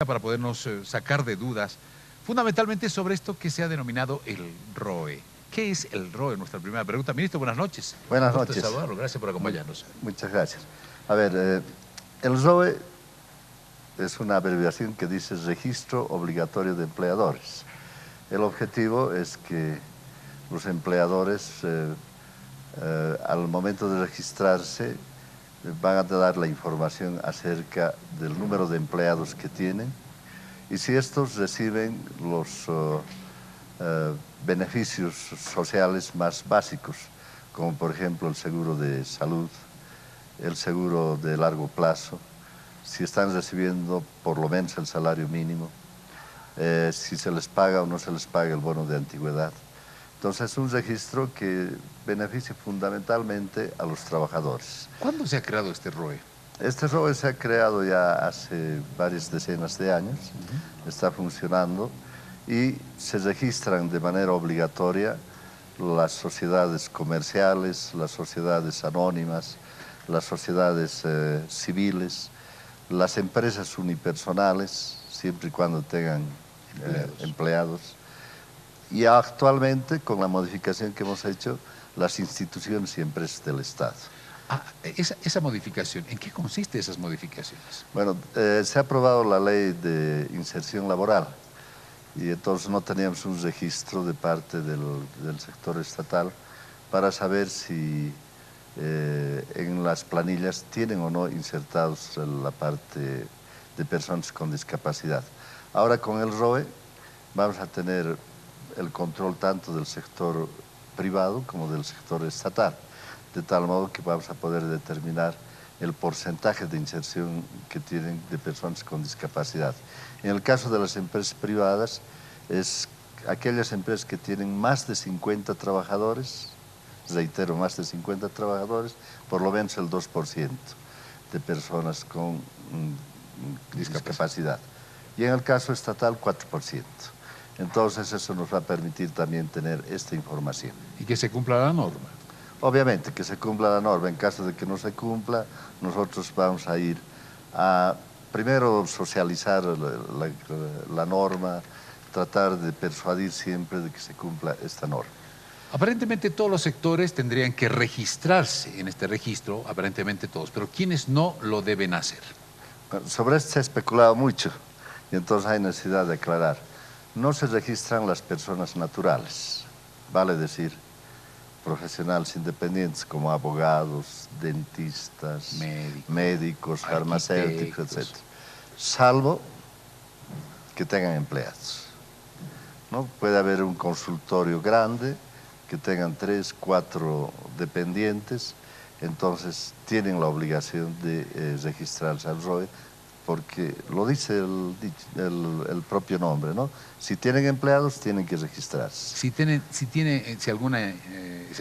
para podernos sacar de dudas, fundamentalmente sobre esto que se ha denominado el ROE. ¿Qué es el ROE? Nuestra primera pregunta. Ministro, buenas noches. Buenas noches. Saludarlo. Gracias por acompañarnos. Muchas gracias. A ver, el ROE es una abreviación que dice Registro Obligatorio de Empleadores. El objetivo es que los empleadores, al momento de registrarse, van a dar la información acerca del número de empleados que tienen y si estos reciben los beneficios sociales más básicos, como por ejemplo el seguro de salud, el seguro de largo plazo, si están recibiendo por lo menos el salario mínimo, si se les paga o no se les paga el bono de antigüedad. Entonces es un registro que beneficia fundamentalmente a los trabajadores. ¿Cuándo se ha creado este ROE? Este ROE se ha creado ya hace varias decenas de años, está funcionando y se registran de manera obligatoria las sociedades comerciales, las sociedades anónimas, las sociedades civiles, las empresas unipersonales, siempre y cuando tengan empleados. Y actualmente, con la modificación que hemos hecho, las instituciones y empresas del Estado. Esa modificación, ¿en qué consiste esas modificaciones? Bueno, se ha aprobado la ley de inserción laboral y entonces no teníamos un registro de parte del sector estatal para saber si en las planillas tienen o no insertados la parte de personas con discapacidad. Ahora con el ROE vamos a tener el control tanto del sector privado como del sector estatal, de tal modo que vamos a poder determinar el porcentaje de inserción que tienen de personas con discapacidad. En el caso de las empresas privadas, es aquellas empresas que tienen más de 50 trabajadores, reitero, más de 50 trabajadores, por lo menos el 2% de personas con discapacidad. Y en el caso estatal, 4%. Entonces eso nos va a permitir también tener esta información. Y que se cumpla la norma. Obviamente que se cumpla la norma. En caso de que no se cumpla, nosotros vamos a ir a primero socializar la norma, tratar de persuadir siempre de que se cumpla esta norma. Aparentemente todos los sectores tendrían que registrarse en este registro, aparentemente todos, pero ¿quiénes no lo deben hacer? Bueno, sobre esto se ha especulado mucho y entonces hay necesidad de aclarar. No se registran las personas naturales, vale decir, profesionales independientes como abogados, dentistas, médicos farmacéuticos, etc. Salvo que tengan empleados, ¿no? Puede haber un consultorio grande que tengan 3, 4 dependientes, entonces tienen la obligación de registrarse al ROE, porque lo dice el propio nombre, ¿no? Si tienen empleados, tienen que registrarse. Si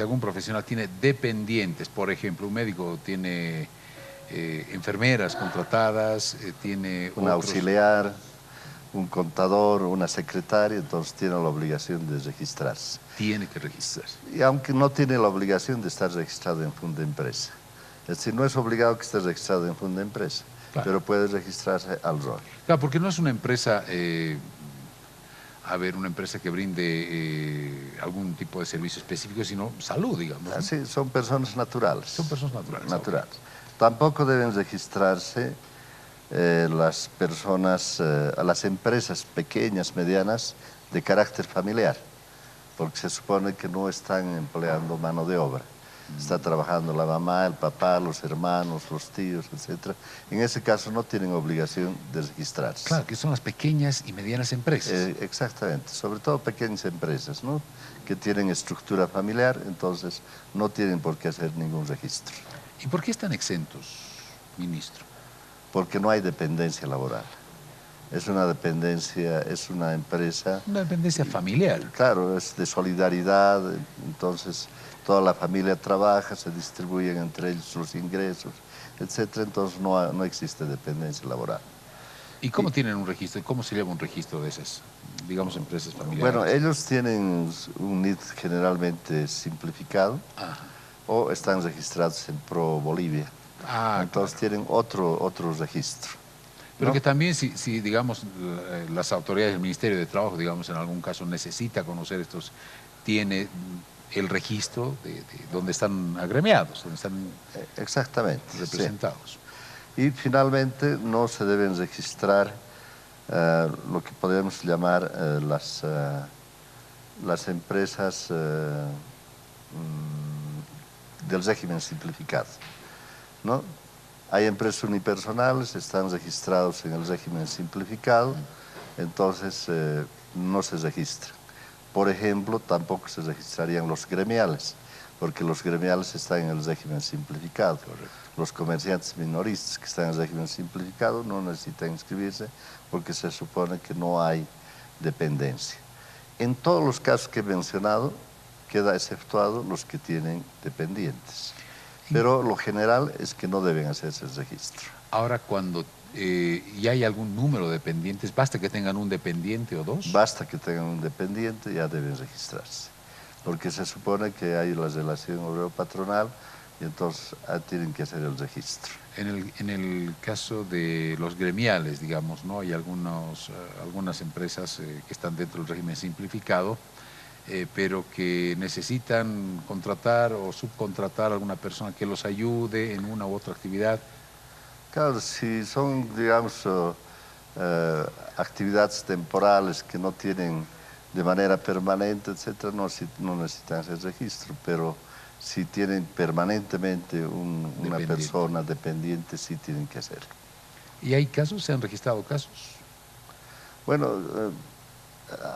algún profesional tiene dependientes, por ejemplo, un médico tiene enfermeras contratadas, tiene un auxiliar, un contador, una secretaria, entonces tiene la obligación de registrarse. Tiene que registrarse. Y aunque no tiene la obligación de estar registrado en Fundempresa. Es decir, no es obligado que esté registrado en Fundempresa. Claro. Pero puede registrarse al ROE. Claro, porque no es una empresa, una empresa que brinde algún tipo de servicio específico, sino salud, digamos, ¿no? Sí, son personas naturales. Son personas naturales. Okay. Tampoco deben registrarse las personas, las empresas pequeñas, medianas, de carácter familiar, porque se supone que no están empleando mano de obra. Está trabajando la mamá, el papá, los hermanos, los tíos, etc. En ese caso no tienen obligación de registrarse. Claro, que son las pequeñas y medianas empresas. Exactamente, sobre todo pequeñas empresas, ¿no? Que tienen estructura familiar, entonces no tienen por qué hacer ningún registro. ¿Y por qué están exentos, ministro? Porque no hay dependencia laboral. Es una dependencia, es una empresa... Una dependencia familiar. Claro, es de solidaridad, entonces toda la familia trabaja, se distribuyen entre ellos los ingresos, etc. Entonces no existe dependencia laboral. ¿Y cómo tienen un registro? ¿Cómo se lleva un registro de esas, digamos, empresas familiares? Bueno, ellos tienen un NID generalmente simplificado. Ajá. O están registrados en Pro Bolivia. Entonces claro, tienen otro registro. Pero ¿no? que también si digamos, las autoridades del Ministerio de Trabajo, digamos, en algún caso necesita conocer estos, tiene el registro de donde están agremiados, donde están Exactamente, sí. representados. Y finalmente no se deben registrar lo que podemos llamar las empresas del régimen simplificado, ¿no? Hay empresas unipersonales, están registrados en el régimen simplificado, entonces no se registran. Por ejemplo, tampoco se registrarían los gremiales, porque los gremiales están en el régimen simplificado. Correcto. Los comerciantes minoristas que están en el régimen simplificado no necesitan inscribirse porque se supone que no hay dependencia. En todos los casos que he mencionado, queda exceptuado los que tienen dependientes. Pero lo general es que no deben hacerse el registro. Ahora, cuando ya hay algún número de dependientes, ¿basta que tengan un dependiente o dos? Basta que tengan un dependiente, ya deben registrarse. Porque se supone que hay la relación obrero-patronal y entonces tienen que hacer el registro. En el caso de los gremiales, digamos, ¿no? Hay algunas empresas que están dentro del régimen simplificado, pero que necesitan contratar o subcontratar a alguna persona que los ayude en una u otra actividad. Claro, si son, digamos, actividades temporales que no tienen de manera permanente, etcétera, no necesitan hacer registro, pero si tienen permanentemente una persona dependiente, sí tienen que hacerlo. ¿Y hay casos? ¿Se han registrado casos? Bueno,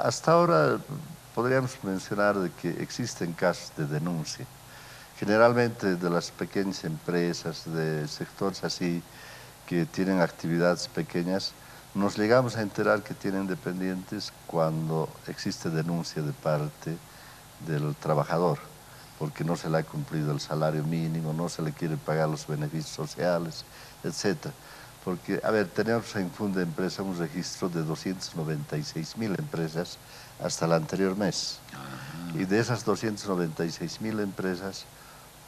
hasta ahora podríamos mencionar de que existen casos de denuncia, generalmente de las pequeñas empresas, de sectores así que tienen actividades pequeñas. Nos llegamos a enterar que tienen dependientes cuando existe denuncia de parte del trabajador, porque no se le ha cumplido el salario mínimo, no se le quiere pagar los beneficios sociales, etc. Porque, a ver, tenemos en Fundempresa un registro de 296.000 empresas hasta el anterior mes. Y de esas 296.000 empresas,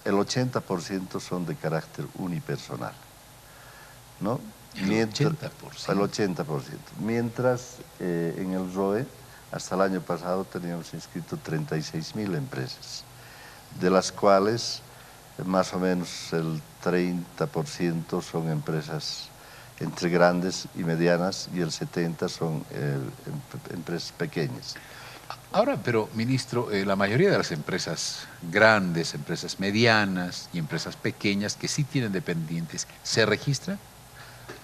el 80% son de carácter unipersonal, ¿no? El 80%. El 80%. Mientras en el ROE, hasta el año pasado teníamos inscrito 36.000 empresas, de las cuales más o menos el 30% son empresas entre grandes y medianas y el 70% son empresas pequeñas. Ahora, pero ministro, la mayoría de las empresas grandes, empresas medianas y empresas pequeñas que sí tienen dependientes, ¿se registran?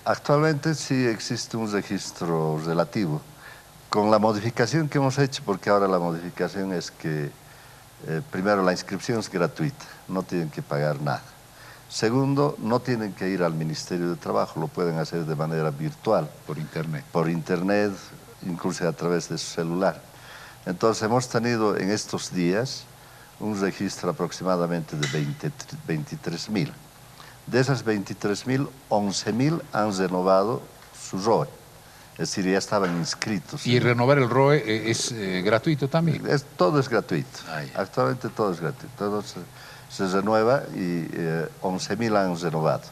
Actualmente sí existe un registro relativo, con la modificación que hemos hecho, porque ahora la modificación es que, primero, la inscripción es gratuita, no tienen que pagar nada. Segundo, no tienen que ir al Ministerio de Trabajo, lo pueden hacer de manera virtual. Por internet. Por internet, incluso a través de su celular. Entonces hemos tenido en estos días un registro aproximadamente de 23.000. De esas 23.000, 11.000 han renovado su ROE, es decir, ya estaban inscritos. ¿Y renovar el ROE es gratuito también? Todo es gratuito, ya. Actualmente todo es gratuito, todo se renueva y 11.000 han renovado,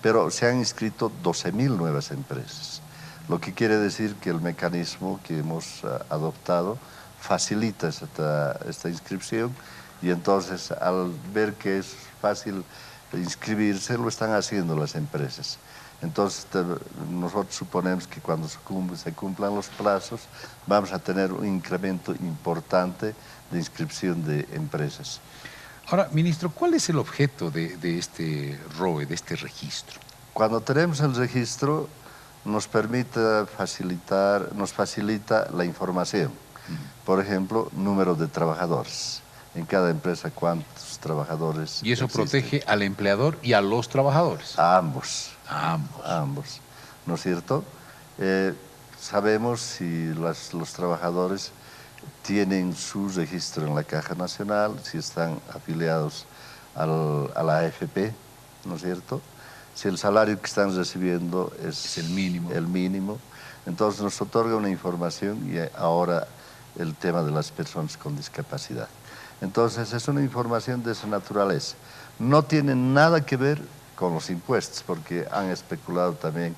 pero se han inscrito 12.000 nuevas empresas, lo que quiere decir que el mecanismo que hemos adoptado facilita esta inscripción y entonces al ver que es fácil inscribirse, lo están haciendo las empresas. Entonces nosotros suponemos que cuando se cumplan los plazos vamos a tener un incremento importante de inscripción de empresas. Ahora, ministro, ¿cuál es el objeto de este ROE, de este registro? Cuando tenemos el registro nos facilita la información. Por ejemplo, número de trabajadores. En cada empresa, ¿cuántos trabajadores ¿Y eso existen? protege al empleador y a los trabajadores? A ambos. A ambos. A ambos, ¿no es cierto? Sabemos si los trabajadores tienen su registro en la Caja Nacional, si están afiliados a la AFP, ¿no es cierto? Si el salario que están recibiendo es el mínimo. Entonces nos otorga una información y ahora el tema de las personas con discapacidad. Entonces es una información de esa naturaleza. No tiene nada que ver con los impuestos, porque han especulado también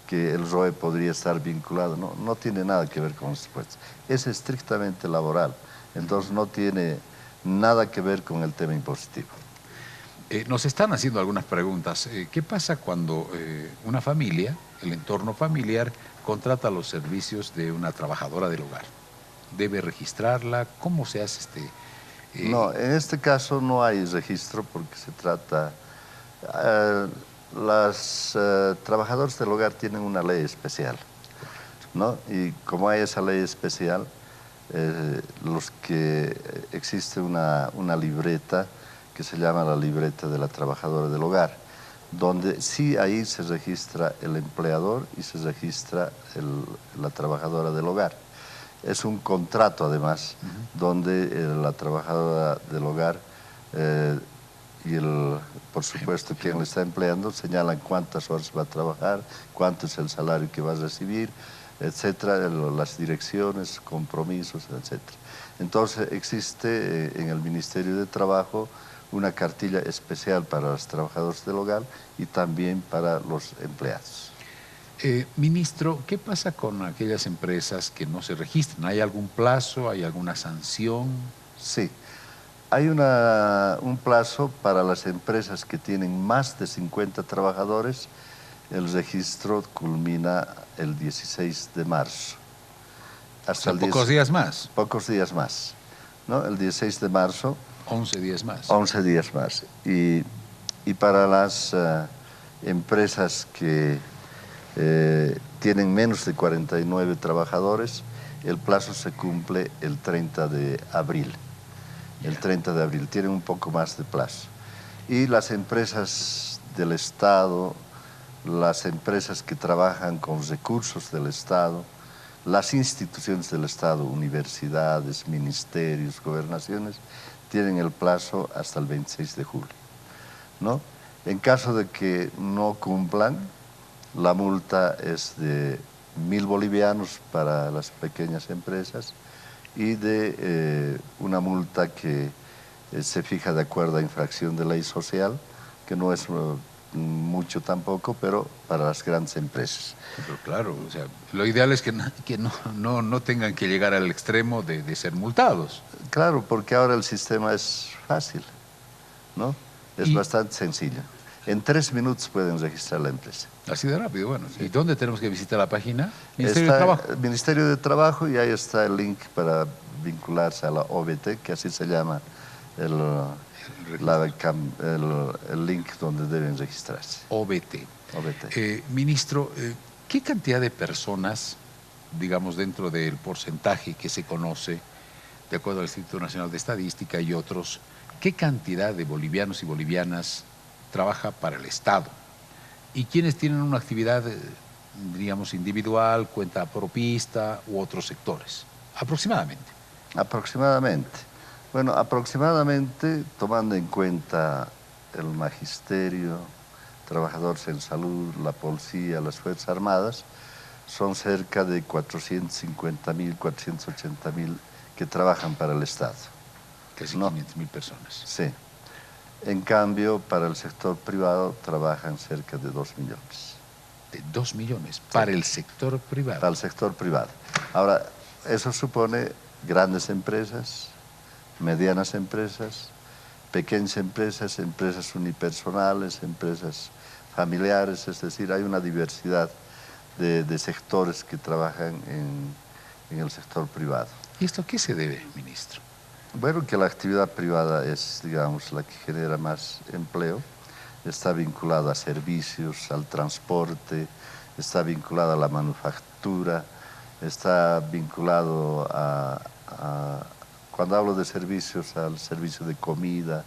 que el ROE podría estar vinculado. No, no tiene nada que ver con los impuestos. Es estrictamente laboral. Entonces no tiene nada que ver con el tema impositivo. Nos están haciendo algunas preguntas. ¿Qué pasa cuando una familia, el entorno familiar, contrata los servicios de una trabajadora del hogar? ¿Debe registrarla? ¿Cómo se hace No, en este caso no hay registro porque se trata... los trabajadores del hogar tienen una ley especial, ¿no? Y como hay esa ley especial, existe una libreta que se llama la libreta de la trabajadora del hogar, donde sí ahí se registra el empleador y se registra la trabajadora del hogar. Es un contrato además, donde la trabajadora del hogar y por supuesto quien le está empleando señalan cuántas horas va a trabajar, cuánto es el salario que va a recibir, etcétera, las direcciones, compromisos, etcétera. Entonces existe en el Ministerio de Trabajo una cartilla especial para los trabajadores del hogar y también para los empleados. Ministro, ¿qué pasa con aquellas empresas que no se registran? ¿Hay algún plazo? ¿Hay alguna sanción? Sí, hay un plazo para las empresas que tienen más de 50 trabajadores. El registro culmina el 16 de marzo. Hasta pocos días más. Pocos días más, ¿no? El 16 de marzo. 11 días más. 11 días más. Y para las empresas que tienen menos de 49 trabajadores, el plazo se cumple el 30 de abril. El 30 de abril, tienen un poco más de plazo. Y las empresas del Estado, las empresas que trabajan con recursos del Estado, las instituciones del Estado, universidades, ministerios, gobernaciones, tienen el plazo hasta el 26 de julio, ¿no? En caso de que no cumplan, la multa es de 1.000 bolivianos para las pequeñas empresas y de una multa que se fija de acuerdo a infracción de ley social, que no es mucho tampoco, pero para las grandes empresas. Pero claro, o sea, lo ideal es que no tengan que llegar al extremo de ser multados. Claro, porque ahora el sistema es fácil, ¿no? Es bastante sencillo. En 3 minutos pueden registrar la empresa. Así de rápido, bueno. Sí. ¿Y dónde tenemos que visitar la página? Ministerio de Trabajo. Ministerio de Trabajo, y ahí está el link para vincularse a la OBT, que así se llama el link donde deben registrarse. OBT. Ministro, ¿qué cantidad de personas, digamos, dentro del porcentaje que se conoce, de acuerdo al Instituto Nacional de Estadística y otros, qué cantidad de bolivianos y bolivianas trabaja para el Estado? ¿Y quiénes tienen una actividad, digamos, individual, cuenta propista u otros sectores? Aproximadamente. Aproximadamente. Bueno, aproximadamente, tomando en cuenta el magisterio, trabajadores en salud, la policía, las Fuerzas Armadas, son cerca de 450.000, 480.000 que trabajan para el Estado. Casi 500.000 personas. Sí. En cambio, para el sector privado trabajan cerca de 2 millones. ¿De 2 millones? Para el sector privado. Para el sector privado. Ahora, eso supone grandes empresas, medianas empresas, pequeñas empresas, empresas unipersonales, empresas familiares, es decir, hay una diversidad de sectores que trabajan en el sector privado. ¿Y esto a qué se debe, ministro? Bueno, que la actividad privada es, digamos, la que genera más empleo, está vinculada a servicios, al transporte, está vinculada a la manufactura, está vinculado cuando hablo de servicios, al servicio de comida,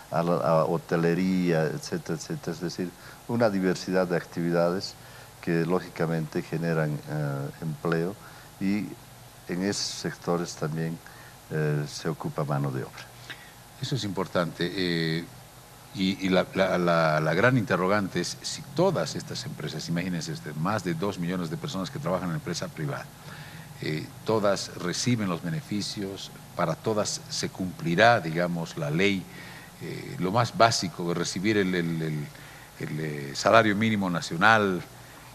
a la hotelería, etcétera, etcétera. Es decir, una diversidad de actividades que lógicamente generan empleo, y en esos sectores también se ocupa mano de obra. Eso es importante. Y la gran interrogante es si todas estas empresas, imagínense, más de 2 millones de personas que trabajan en la empresa privada, todas reciben los beneficios, para todas se cumplirá, digamos, la ley, lo más básico, recibir el salario mínimo nacional,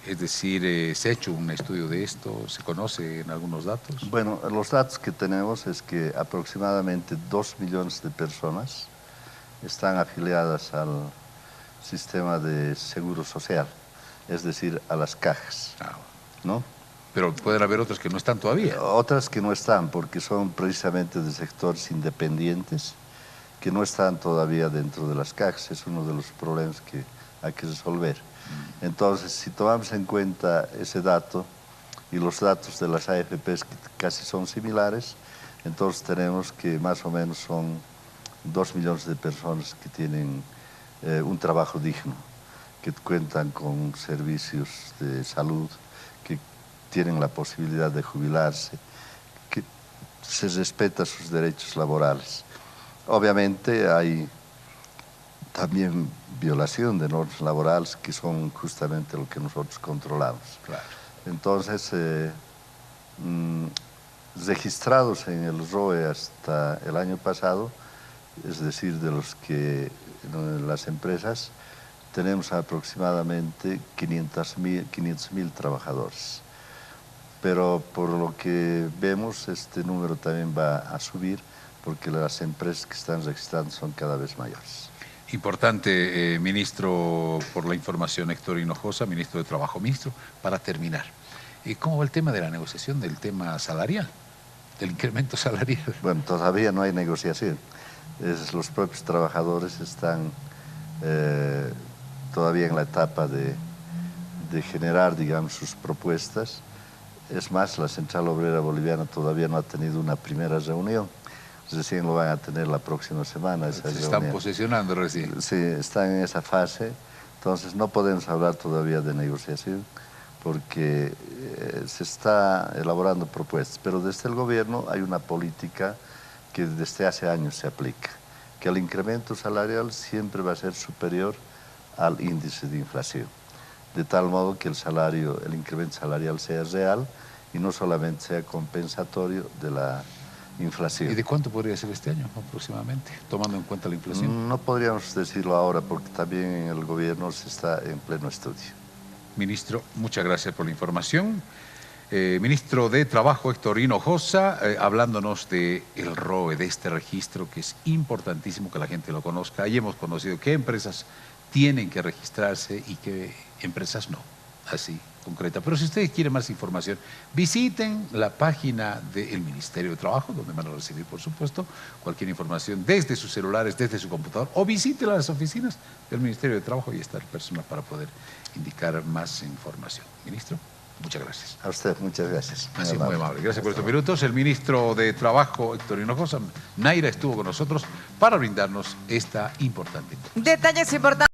Es decir, ¿se ha hecho un estudio de esto? ¿Se conocen algunos datos? Bueno, los datos que tenemos es que aproximadamente 2 millones de personas están afiliadas al sistema de seguro social, es decir, a las cajas, ¿no? Pero pueden haber otras que no están todavía. Otras que no están, porque son precisamente de sectores independientes, que no están todavía dentro de las cajas. Es uno de los problemas que hay que resolver. Entonces, si tomamos en cuenta ese dato y los datos de las AFPs que casi son similares, entonces tenemos que más o menos son 2 millones de personas que tienen un trabajo digno, que cuentan con servicios de salud, que tienen la posibilidad de jubilarse, que se respeta sus derechos laborales. Obviamente hay también violación de normas laborales que son justamente lo que nosotros controlamos. Claro. Entonces, registrados en el ROE hasta el año pasado, es decir, de los que las empresas, tenemos aproximadamente 500.000 trabajadores. Pero por lo que vemos, este número también va a subir porque las empresas que están registrando son cada vez mayores. Importante, ministro, por la información, Héctor Hinojosa, ministro de Trabajo. Ministro, para terminar, ¿cómo va el tema de la negociación del tema salarial, del incremento salarial? Bueno, todavía no hay negociación. Los propios trabajadores están todavía en la etapa de generar, digamos, sus propuestas. Es más, la Central Obrera Boliviana todavía no ha tenido una primera reunión. Recién lo van a tener la próxima semana. Se están posesionando recién. Sí, están en esa fase. Entonces no podemos hablar todavía de negociación porque se está elaborando propuestas. Pero desde el gobierno hay una política que desde hace años se aplica, que el incremento salarial siempre va a ser superior al índice de inflación, de tal modo que el incremento salarial sea real y no solamente sea compensatorio de la inflación. ¿Y de cuánto podría ser este año aproximadamente, tomando en cuenta la inflación? No podríamos decirlo ahora porque también en el gobierno se está en pleno estudio. Ministro, muchas gracias por la información. Ministro de Trabajo, Héctor Hinojosa, hablándonos del ROE, de este registro que es importantísimo que la gente lo conozca. Ahí hemos conocido qué empresas tienen que registrarse y qué empresas no, así concreta. Pero si ustedes quieren más información, visiten la página del Ministerio de Trabajo, donde van a recibir, por supuesto, cualquier información desde sus celulares, desde su computador, o visiten las oficinas del Ministerio de Trabajo y está el personal para poder indicar más información. Ministro, muchas gracias. A usted, muchas gracias. Así, muy amable. Gracias por estos minutos. El ministro de Trabajo, Héctor Hinojosa, Naira, estuvo con nosotros para brindarnos esta importante información. Detalles importantes.